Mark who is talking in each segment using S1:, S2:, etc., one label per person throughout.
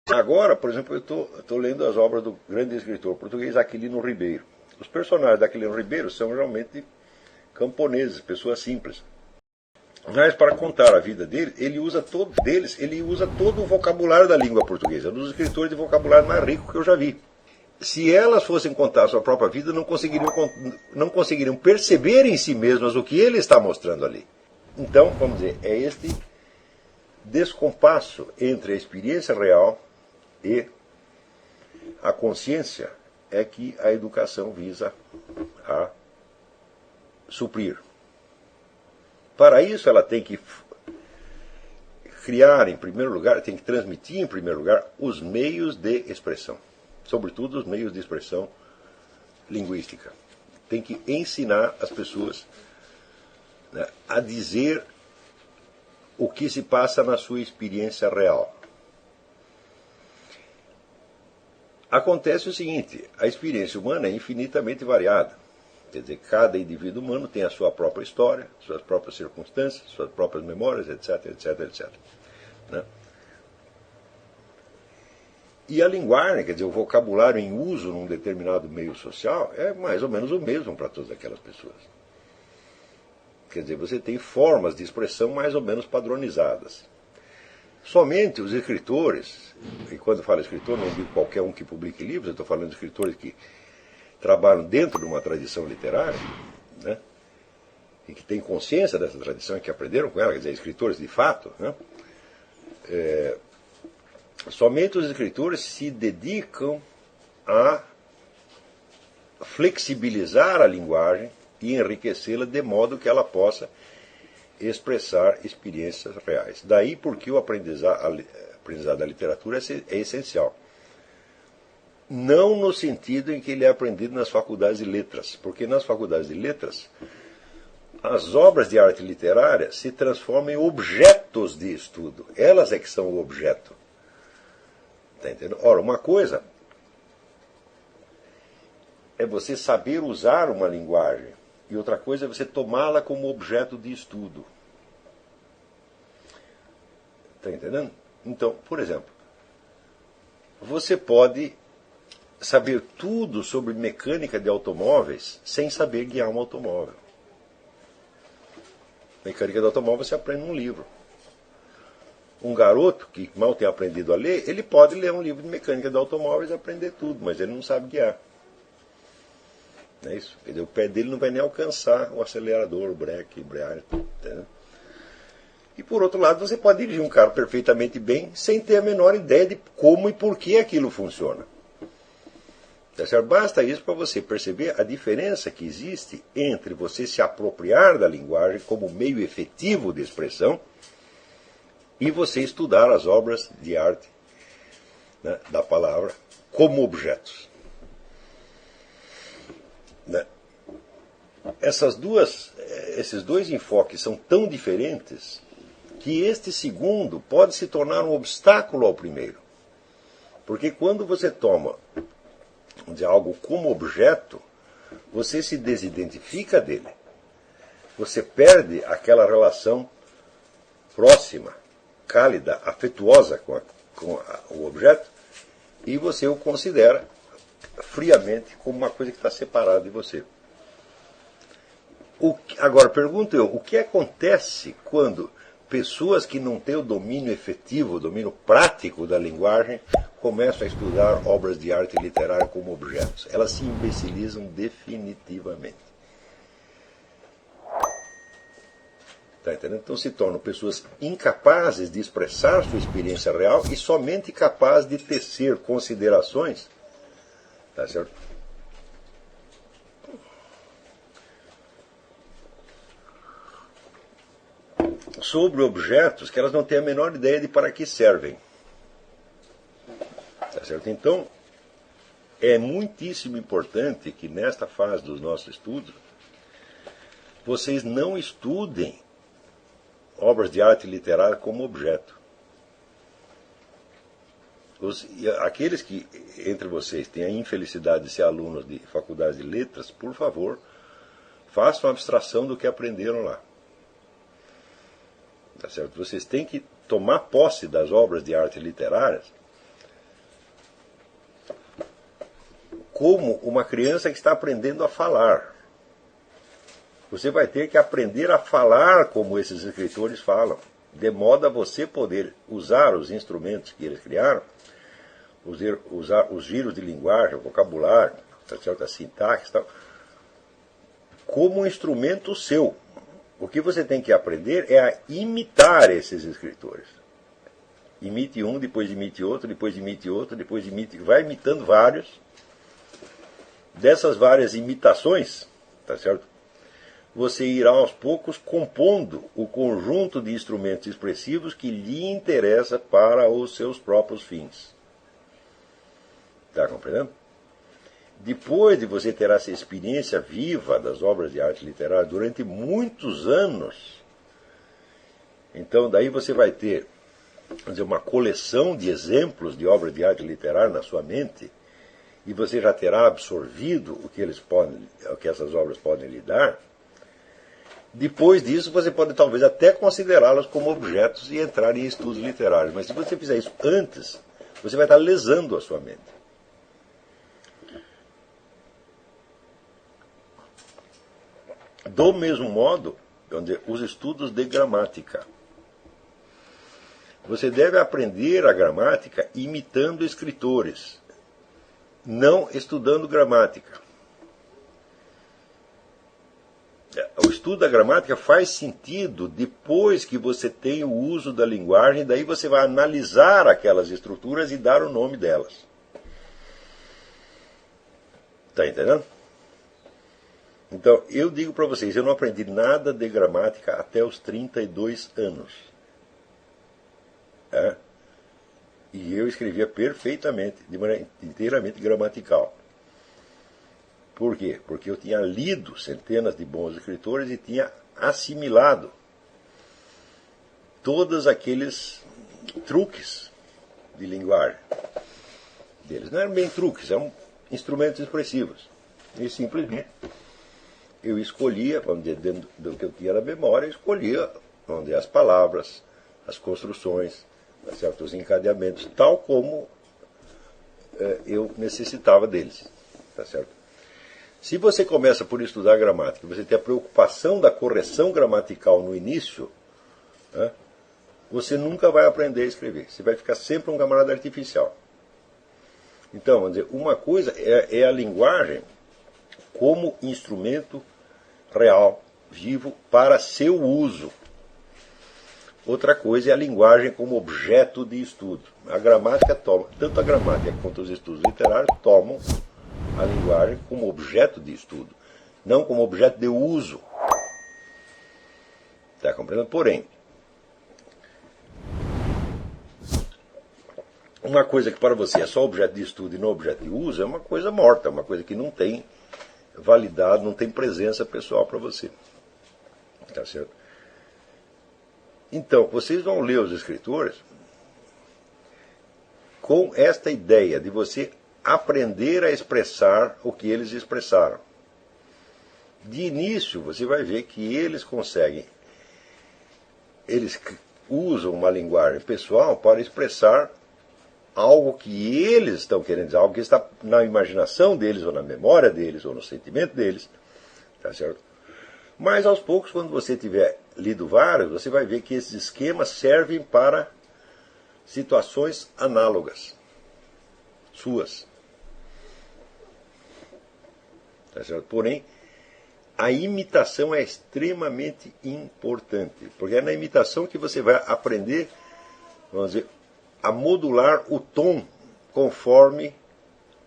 S1: Agora, por exemplo, eu estou lendo as obras do grande escritor português Aquilino Ribeiro. Os personagens de Aquilino Ribeiro são realmente camponeses, pessoas simples. Mas para contar a vida dele, ele usa todo o vocabulário da língua portuguesa, um dos escritores de vocabulário mais rico que eu já vi. Se elas fossem contar a sua própria vida, não conseguiriam perceber em si mesmas o que ele está mostrando ali. Então, vamos dizer, é este descompasso entre a experiência real e a consciência é que a educação visa a suprir. Para isso, ela tem que criar, em primeiro lugar, tem que transmitir, em primeiro lugar, os meios de expressão. Sobretudo os meios de expressão linguística. Tem que ensinar as pessoas, né, a dizer o que se passa na sua experiência real. Acontece o seguinte, a experiência humana é infinitamente variada. Quer dizer, cada indivíduo humano tem a sua própria história, suas próprias circunstâncias, suas próprias memórias, etc, etc, etc. Né? E a linguagem, quer dizer, o vocabulário em uso num determinado meio social é mais ou menos o mesmo para todas aquelas pessoas. Quer dizer, você tem formas de expressão mais ou menos padronizadas. Somente os escritores, e quando eu falo escritor, não digo qualquer um que publique livros, eu estou falando de escritores que trabalham dentro de uma tradição literária, né, e que têm consciência dessa tradição e que aprenderam com ela, quer dizer, escritores de fato, né, somente os escritores se dedicam a flexibilizar a linguagem e enriquecê-la de modo que ela possa expressar experiências reais. Daí porque o aprendizado da literatura é essencial. Não no sentido em que ele é aprendido nas faculdades de letras, porque nas faculdades de letras as obras de arte literária se transformam em objetos de estudo. Elas é que são o objeto. Está entendendo? Ora, uma coisa é você saber usar uma linguagem e outra coisa é você tomá-la como objeto de estudo. Está entendendo? Então, por exemplo, você pode saber tudo sobre mecânica de automóveis sem saber guiar um automóvel. Mecânica de automóvel você aprende num livro. Um garoto que mal tem aprendido a ler, ele pode ler um livro de mecânica de automóveis e aprender tudo, mas ele não sabe guiar. Não é isso? Quer dizer, o pé dele não vai nem alcançar o acelerador, o breque, a embreagem. Entendeu? E por outro lado, você pode dirigir um carro perfeitamente bem sem ter a menor ideia de como e por que aquilo funciona. Basta isso para você perceber a diferença que existe entre você se apropriar da linguagem como meio efetivo de expressão e você estudar as obras de arte, né, da palavra como objetos. Né? Esses dois enfoques são tão diferentes que este segundo pode se tornar um obstáculo ao primeiro. Porque quando você toma de algo como objeto, você se desidentifica dele. Você perde aquela relação próxima, cálida, afetuosa com o objeto e você o considera friamente como uma coisa que está separada de você. Agora, pergunto eu, o que acontece quando pessoas que não têm o domínio efetivo, o domínio prático da linguagem, começam a estudar obras de arte literária como objetos? Elas se imbecilizam definitivamente. Está entendendo? Então se tornam pessoas incapazes de expressar sua experiência real e somente capazes de tecer considerações, tá certo? Sobre objetos que elas não têm a menor ideia de para que servem. Tá certo? Então, é muitíssimo importante que nesta fase dos nossos estudos vocês não estudem obras de arte literária como objeto. Aqueles que entre vocês têm a infelicidade de ser alunos de faculdades de letras, por favor, façam abstração do que aprenderam lá. Tá certo? Vocês têm que tomar posse das obras de arte literárias como uma criança que está aprendendo a falar. Você vai ter que aprender a falar como esses escritores falam, de modo a você poder usar os instrumentos que eles criaram, usar os giros de linguagem, o vocabulário, tá certo? A sintaxe, tal, como um instrumento seu. O que você tem que aprender é a imitar esses escritores. Imite um, depois imite outro, depois imite outro, depois imite, vai imitando vários. Dessas várias imitações, tá certo? Você irá aos poucos compondo o conjunto de instrumentos expressivos que lhe interessa para os seus próprios fins. Está compreendendo? Depois de você ter essa experiência viva das obras de arte literária durante muitos anos, então daí você vai ter, vamos dizer, uma coleção de exemplos de obras de arte literária na sua mente, e você já terá absorvido o que essas obras podem lhe dar. Depois disso, você pode talvez até considerá-las como objetos e entrar em estudos literários. Mas se você fizer isso antes, você vai estar lesando a sua mente. Do mesmo modo, os estudos de gramática. Você deve aprender a gramática imitando escritores, não estudando gramática. O estudo da gramática faz sentido depois que você tem o uso da linguagem, daí você vai analisar aquelas estruturas e dar o nome delas. Está entendendo? Então, eu digo para vocês, eu não aprendi nada de gramática até os 32 anos. E eu escrevia perfeitamente, de maneira inteiramente gramatical. Por quê? Porque eu tinha lido centenas de bons escritores e tinha assimilado todos aqueles truques de linguagem deles. Não eram bem truques, eram instrumentos expressivos. E simplesmente eu escolhia, vamos dizer, dentro do que eu tinha na memória, eu escolhia, vamos dizer, as palavras, as construções, certos encadeamentos, tal como eu necessitava deles. Tá certo? Se você começa por estudar gramática, você tem a preocupação da correção gramatical no início, você nunca vai aprender a escrever. Você vai ficar sempre um camarada artificial. Então, vamos dizer, uma coisa é a linguagem como instrumento real, vivo, para seu uso. Outra coisa é a linguagem como objeto de estudo. A gramática toma, tanto a gramática quanto os estudos literários tomam a linguagem como objeto de estudo, não como objeto de uso. Está compreendendo? Porém, uma coisa que para você é só objeto de estudo e não objeto de uso é uma coisa morta, uma coisa que não tem validade, não tem presença pessoal para você. Tá certo? Então, vocês vão ler os escritores com esta ideia de você aprender a expressar o que eles expressaram. De início, você vai ver que eles usam uma linguagem pessoal para expressar algo que eles estão querendo dizer, algo que está na imaginação deles, ou na memória deles, ou no sentimento deles. Tá certo? Mas aos poucos, quando você tiver lido vários, você vai ver que esses esquemas servem para situações análogas, suas. Tá certo? Porém, a imitação é extremamente importante, porque é na imitação que você vai aprender, vamos dizer, a modular o tom conforme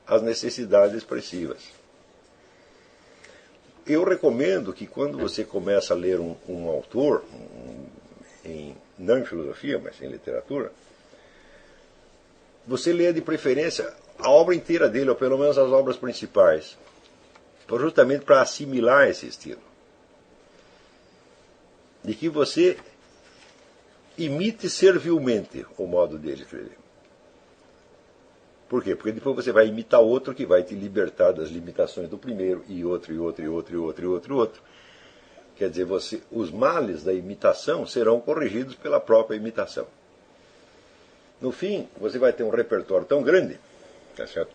S1: as necessidades expressivas. Eu recomendo que quando você começa a ler um autor, não em filosofia, mas em literatura, você leia de preferência a obra inteira dele, ou pelo menos as obras principais, justamente para assimilar esse estilo. De que você imite servilmente o modo dele escrever. Por quê? Porque depois você vai imitar outro que vai te libertar das limitações do primeiro, e outro, e outro, e outro, e outro, e outro, e outro. Quer dizer, os males da imitação serão corrigidos pela própria imitação. No fim, você vai ter um repertório tão grande, tá certo?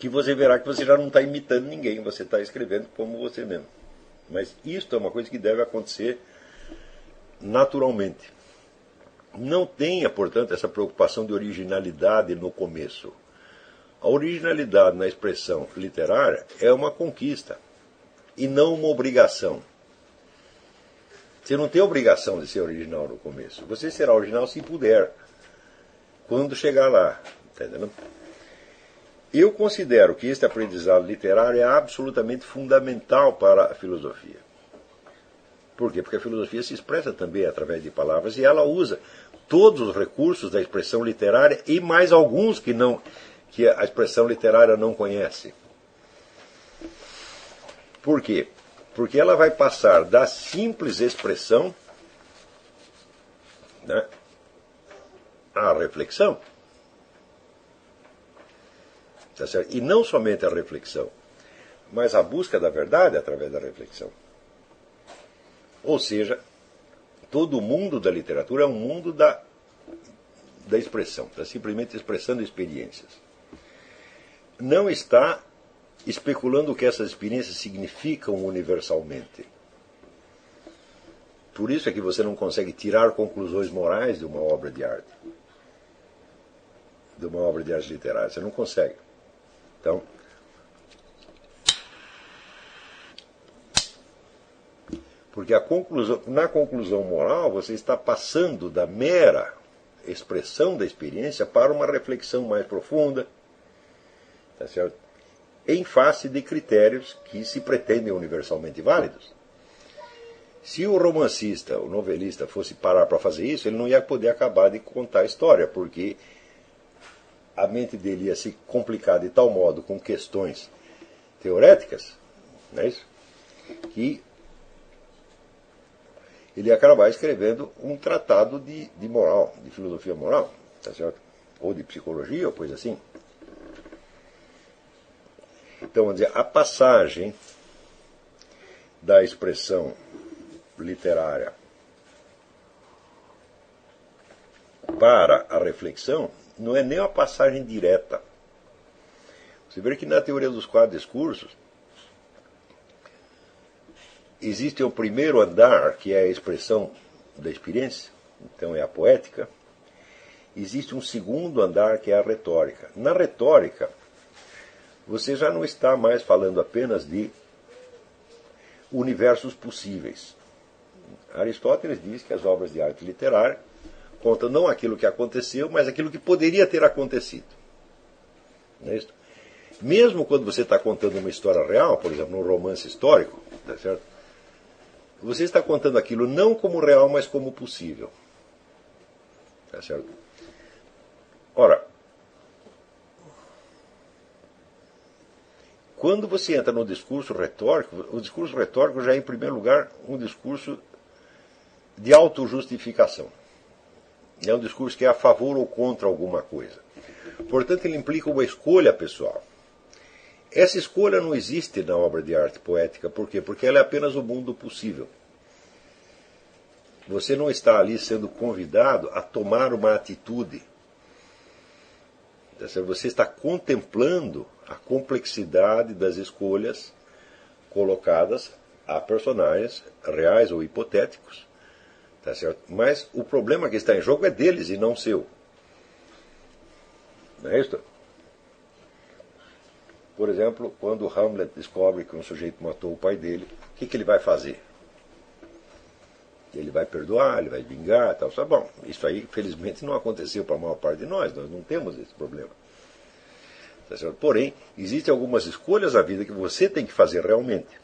S1: que você verá que você já não está imitando ninguém, você está escrevendo como você mesmo. Mas isto é uma coisa que deve acontecer naturalmente. Não tenha, portanto, essa preocupação de originalidade no começo. A originalidade na expressão literária é uma conquista e não uma obrigação. Você não tem obrigação de ser original no começo. Você será original se puder, quando chegar lá. Tá entendendo? Eu considero que este aprendizado literário é absolutamente fundamental para a filosofia. Por quê? Porque a filosofia se expressa também através de palavras e ela usa todos os recursos da expressão literária e mais alguns que a expressão literária não conhece. Por quê? Porque ela vai passar da simples expressão, né, à reflexão. Tá certo? E não somente a reflexão, mas a busca da verdade através da reflexão. Ou seja, todo o mundo da literatura é um mundo da expressão, está simplesmente expressando experiências. Não está especulando o que essas experiências significam universalmente. Por isso é que você não consegue tirar conclusões morais de uma obra de arte. De uma obra de arte literária. Você não consegue. Então, porque na conclusão moral você está passando da mera expressão da experiência para uma reflexão mais profunda, tá certo? Em face de critérios que se pretendem universalmente válidos. Se o romancista, o novelista, fosse parar para fazer isso, ele não ia poder acabar de contar a história, porque a mente dele ia se complicar de tal modo com questões teoréticas, não é isso? Que ele ia acabar escrevendo um tratado de moral, de filosofia moral, tá certo? Ou de psicologia, ou coisa assim. Então, vamos dizer, a passagem da expressão literária para a reflexão não é nem uma passagem direta. Você vê que na teoria dos quatro discursos existe o primeiro andar, que é a expressão da experiência, então é a poética. Existe um segundo andar, que é a retórica. Na retórica, você já não está mais falando apenas de universos possíveis. Aristóteles diz que as obras de arte literária contam não aquilo que aconteceu, mas aquilo que poderia ter acontecido. Não é isso? Mesmo quando você está contando uma história real, por exemplo, num romance histórico, tá certo? Você está contando aquilo não como real, mas como possível. Tá certo? Ora, quando você entra no discurso retórico, o discurso retórico já é, em primeiro lugar, um discurso de autojustificação. É um discurso que é a favor ou contra alguma coisa. Portanto, ele implica uma escolha pessoal. Essa escolha não existe na obra de arte poética. Por quê? Porque ela é apenas o mundo possível. Você não está ali sendo convidado a tomar uma atitude. Você está contemplando a complexidade das escolhas colocadas a personagens reais ou hipotéticos. Tá certo? Mas o problema que está em jogo é deles e não seu. Não é isso? Por exemplo, quando Hamlet descobre que um sujeito matou o pai dele, o que ele vai fazer? Ele vai perdoar, ele vai vingar, tal. Bom, isso aí, felizmente, não aconteceu para a maior parte de nós não temos esse problema. Tá certo? Porém, existem algumas escolhas na vida que você tem que fazer realmente.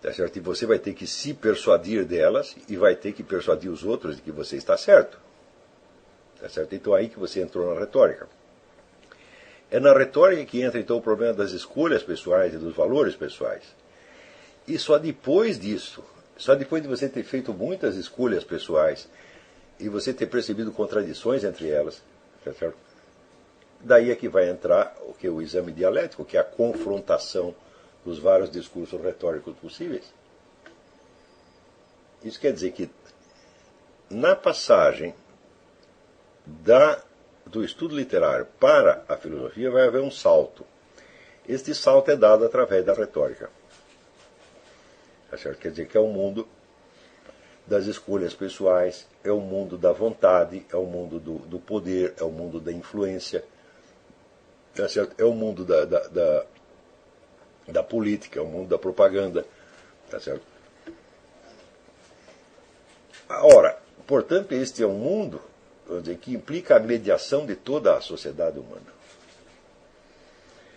S1: Tá certo? E você vai ter que se persuadir delas e vai ter que persuadir os outros de que você está certo. Tá certo? Então aí que você entrou na retórica. É na retórica que entra então o problema das escolhas pessoais e dos valores pessoais. E só depois disso, só depois de você ter feito muitas escolhas pessoais e você ter percebido contradições entre elas, tá certo? Daí é que vai entrar o que é o exame dialético, que é a confrontação dos vários discursos retóricos possíveis. Isso quer dizer que na passagem da do estudo literário para a filosofia vai haver um salto. Este salto é dado através da retórica. Tá certo? Quer dizer que é o mundo das escolhas pessoais, é o mundo da vontade, é o mundo do poder, é o mundo da influência, tá certo? É o mundo da política, é o mundo da propaganda. Tá certo? Ora, portanto, este é um mundo, vamos dizer, que implica a mediação de toda a sociedade humana.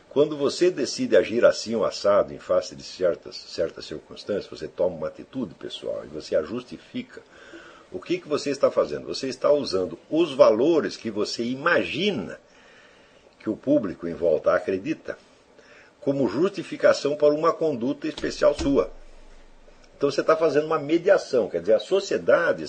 S1: Quando você decide agir assim ou assado em face de certas circunstâncias, você toma uma atitude pessoal e você a justifica, o que você está fazendo? Você está usando os valores que você imagina que o público em volta acredita como justificação para uma conduta especial sua. Então você está fazendo uma mediação, quer dizer, a sociedade,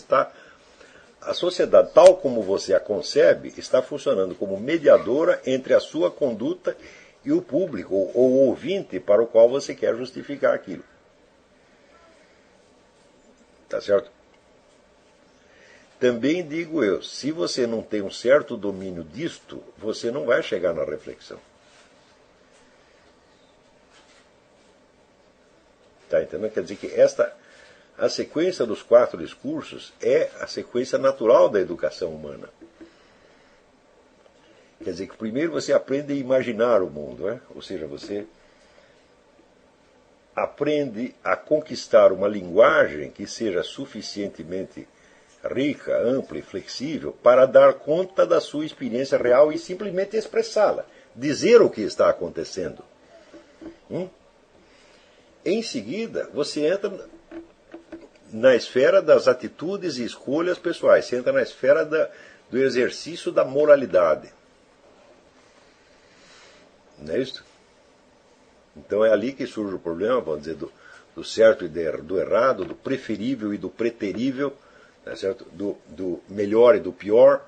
S1: tal como você a concebe, está funcionando como mediadora entre a sua conduta e o público, ou o ouvinte para o qual você quer justificar aquilo. Tá certo? Também digo eu, se você não tem um certo domínio disto, você não vai chegar na reflexão. Tá entendendo? Quer dizer que a sequência dos 4 discursos é a sequência natural da educação humana. Quer dizer que primeiro você aprende a imaginar o mundo, né? Ou seja, você aprende a conquistar uma linguagem que seja suficientemente rica, ampla e flexível para dar conta da sua experiência real e simplesmente expressá-la, dizer o que está acontecendo. Em seguida, você entra na esfera das atitudes e escolhas pessoais, você entra na esfera do exercício da moralidade. Não é isso? Então é ali que surge o problema, vamos dizer, do certo e do errado, do preferível e do preterível, não é certo? Do melhor e do pior,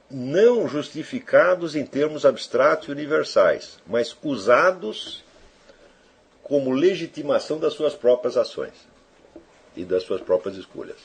S1: não justificados em termos abstratos e universais, mas usados como legitimação das suas próprias ações e das suas próprias escolhas.